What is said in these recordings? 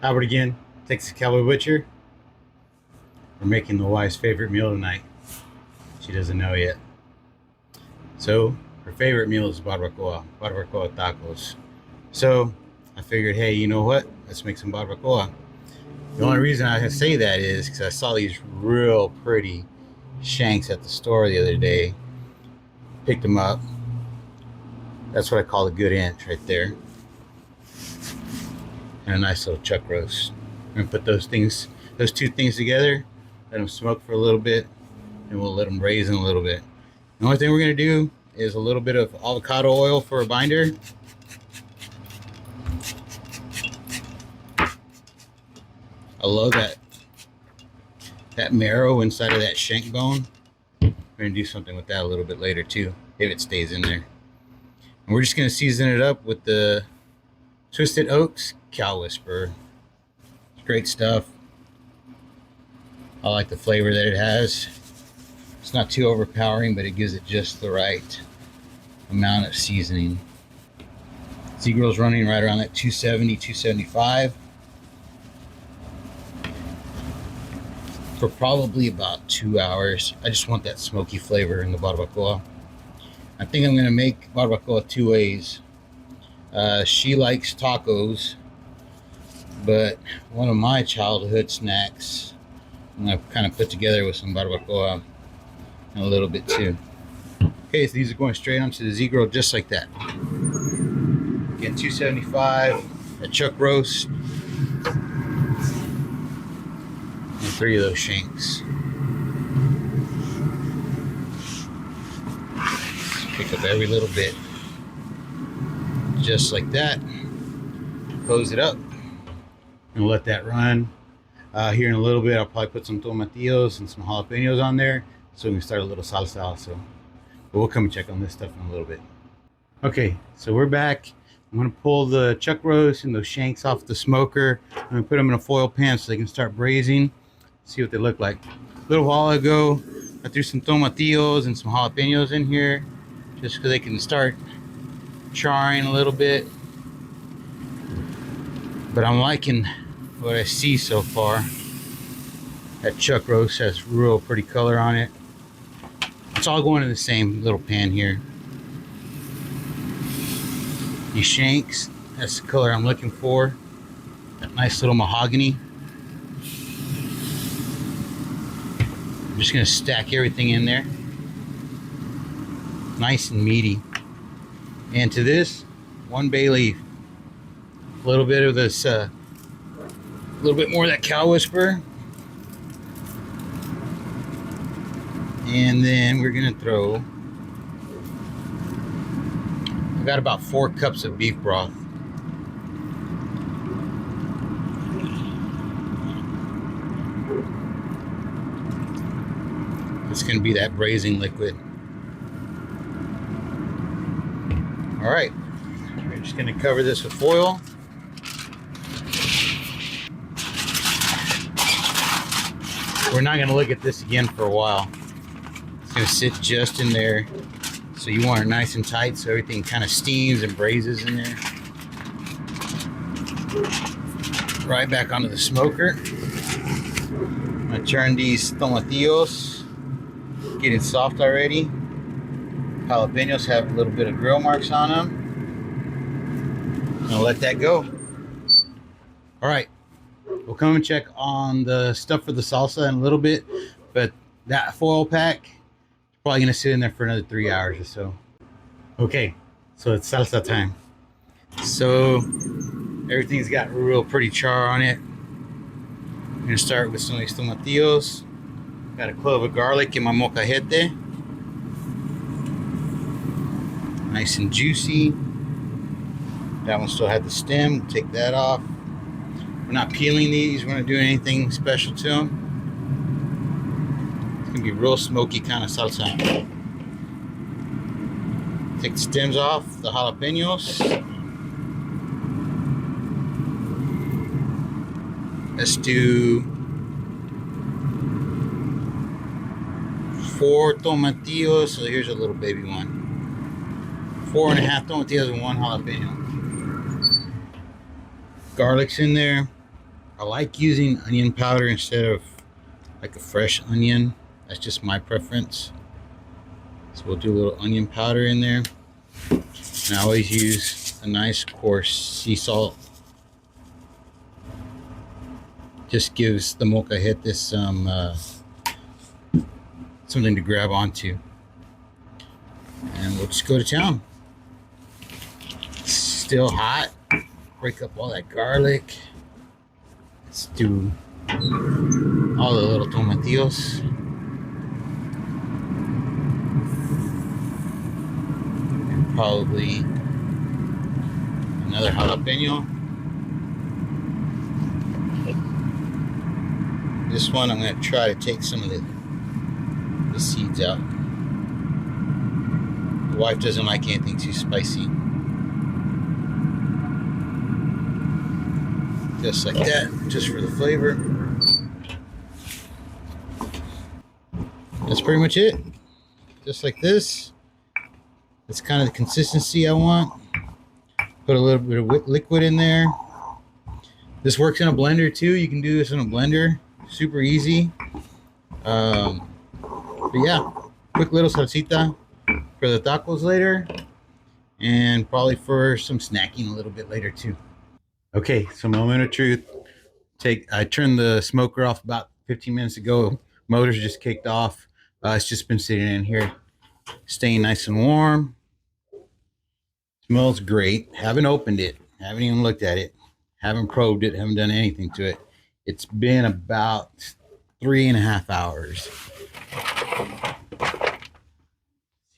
Albert again, Texas Cowboy Butcher. We're making the wife's favorite meal tonight. She doesn't know yet. So, her favorite meal is barbacoa tacos. So, I figured, hey, you know what? Let's make some barbacoa. The only reason I say that is because I saw these real pretty shanks at the store the other day. Picked them up. That's what I call a good inch right there. And a nice little chuck roast. I'm gonna put those two things together, let them smoke for a little bit, and we'll let them braise in a little bit. The only thing we're gonna do is a little bit of avocado oil for a binder. I love that marrow inside of that shank bone. We're gonna do something with that a little bit later too, if it stays in there. And we're just gonna season it up with the Twisted Oaks Cow Whisperer. It's great stuff. I like the flavor that it has. It's not too overpowering, but it gives it just the right amount of seasoning. Z-Grill's running right around that 270, 275 for probably about 2 hours. I just want that smoky flavor in the barbacoa. I think I'm going to make barbacoa two ways. She likes tacos, but one of my childhood snacks I'm going to kind of put together with some barbacoa and a little bit too. Okay, so these are going straight onto the Z-Grill just like that. Again, 275, a chuck roast, and 3 of those shanks. Pick up every little bit. Just like that. Close it up and let that run. Here in a little bit, I'll probably put some tomatillos and some jalapenos on there so we can start a little salsa also. But we'll come and check on this stuff in a little bit. Okay, so we're back. I'm going to pull the chuck roast and those shanks off the smoker. I'm going to put them in a foil pan so they can start braising. See what they look like. A little while ago, I threw some tomatillos and some jalapenos in here just so they can start charring a little bit. But I'm liking what I see so far. That chuck roast has real pretty color on it. It's all going in the same little pan here. These shanks, that's the color I'm looking for. That nice little mahogany. I'm just gonna stack everything in there. Nice and meaty. And to this, 1 bay leaf. A little bit of this, a little bit more of that Cow Whisperer. And then we're gonna throw, I got about 4 cups of beef broth. It's gonna be that braising liquid. All right, we're just gonna cover this with foil. We're not gonna look at this again for a while. It's gonna sit just in there. So you want it nice and tight so everything kind of steams and braises in there. Right back onto the smoker. I'm gonna turn these tomatillos. Getting soft already. Jalapenos have a little bit of grill marks on them. I'll let that go. All right, we'll come and check on the stuff for the salsa in a little bit, but that foil pack is probably gonna sit in there for another 3 hours or so. Okay, so it's salsa time. So everything's got real pretty char on it. I'm gonna start with some of these tomatillos. Got a clove of garlic in my molcajete. Nice and juicy. That one still had the stem. We'll take that off. We're not peeling these. We're not doing anything special to them. It's gonna be real smoky kind of salsa. Take the stems off the jalapenos. Let's do 4 tomatillos. So here's a little baby one. 4.5 tomatillos and 1 jalapeno. Garlic's in there. I like using onion powder instead of like a fresh onion. That's just my preference. So we'll do a little onion powder in there. And I always use a nice coarse sea salt. Just gives the molcajete something to grab onto. And we'll just go to town. It's still hot. Break up all that garlic. Let's do all the little tomatillos. And probably another jalapeno. This one I'm going to try to take some of the seeds out. The wife doesn't like anything too spicy. Just like that, just for the flavor. That's pretty much it. Just like this. That's kind of the consistency I want. Put a little bit of liquid in there. This works in a blender too. You can do this in a blender. Super easy. But yeah, quick little salsita for the tacos later. And probably for some snacking a little bit later too. Okay, so moment of truth. I turned the smoker off about 15 minutes ago. Motor's just kicked off. It's just been sitting in here, staying nice and warm. Smells great. Haven't opened it. Haven't even looked at it. Haven't probed it. Haven't done anything to it. It's been about 3.5 hours.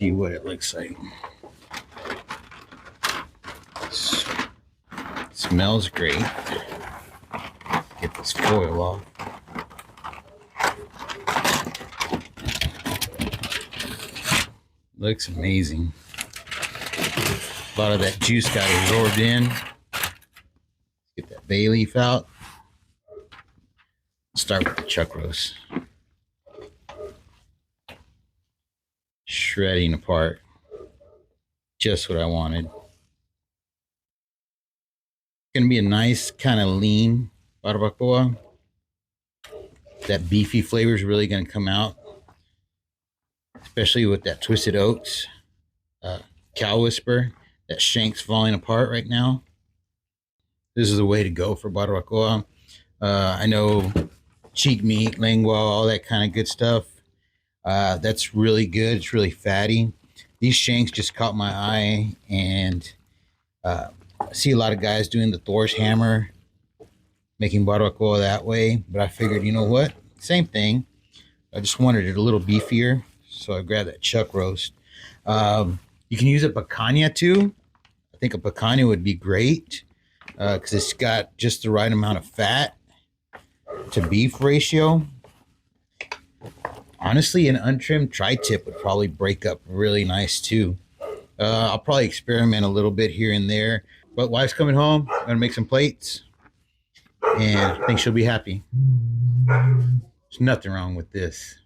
See what it looks like. Smells great. Get this foil off. Looks amazing. A lot of that juice got absorbed in. Get that bay leaf out. Start with the chuck roast. Shredding apart. Just what I wanted. Gonna be a nice kind of lean barbacoa. That beefy flavor is really gonna come out, especially with that twisted oats, cow whisper. That shank's falling apart right now. This is the way to go for barbacoa. I know cheek meat, lengua, all that kind of good stuff. That's really good. It's really fatty. These shanks just caught my eye, and I see a lot of guys doing the Thor's hammer, making barbacoa that way. But I figured, you know what? Same thing. I just wanted it a little beefier, so I grabbed that chuck roast. You can use a picanha too. I think a picanha would be great because it's got just the right amount of fat to beef ratio. Honestly, an untrimmed tri-tip would probably break up really nice too. I'll probably experiment a little bit here and there. But wife's coming home. I'm gonna make some plates, and I think she'll be happy. There's nothing wrong with this.